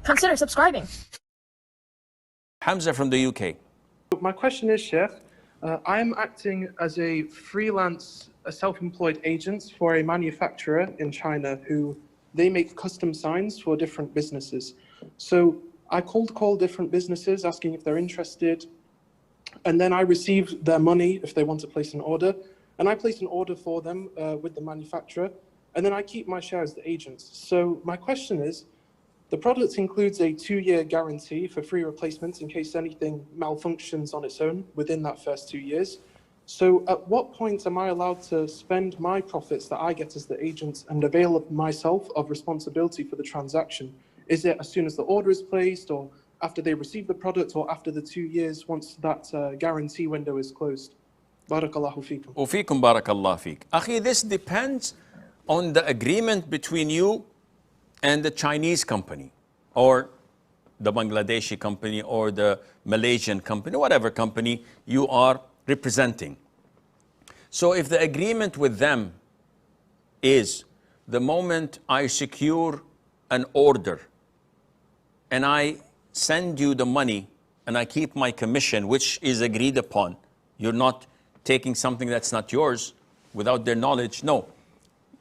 consider subscribing. Hamza from the UK. My question is, Sheikh, I'm acting as a freelance, self-employed agent for a manufacturer in China who they make custom signs for different businesses. So I cold call different businesses asking if they're interested, and then I receive their money if they want to place an order, and I place an order for them with the manufacturer, and then I keep my share as the agent. So my question is, the product includes a 2-year guarantee for free replacements in case anything malfunctions on its own within that first 2 years. So at what point am I allowed to spend my profits that I get as the agent and avail myself of responsibility for the transaction? Is it as soon as the order is placed, or after they receive the product, or after the 2 years once that guarantee window is closed? Barakallahu feekum. Ufikum barakallah feek. Akhi, this depends on the agreement between you and the Chinese company, or the Bangladeshi company, or the Malaysian company, whatever company you are representing. So if the agreement with them is the moment I secure an order and I send you the money and I keep my commission, which is agreed upon, you're not taking something that's not yours without their knowledge. No,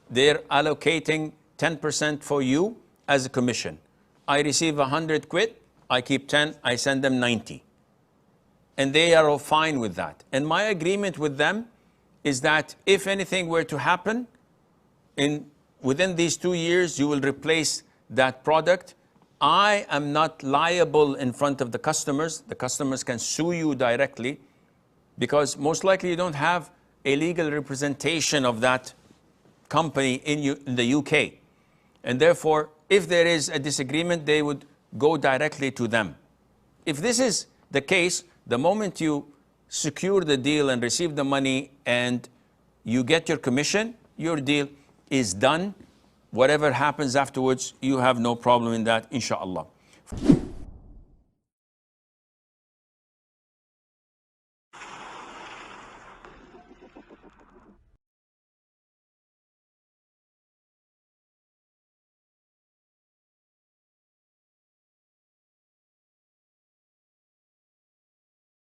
they're allocating 10% for you as a commission. I receive 100 quid, I keep 10, I send them 90. And they are all fine with that. And my agreement with them is that if anything were to happen, within these 2 years, you will replace that product. I am not liable in front of the customers. The customers can sue you directly because most likely you don't have a legal representation of that company in the UK. And therefore, if there is a disagreement, they would go directly to them. If this is the case, the moment you secure the deal and receive the money and you get your commission, your deal is done. Whatever happens afterwards, you have no problem in that, inshallah.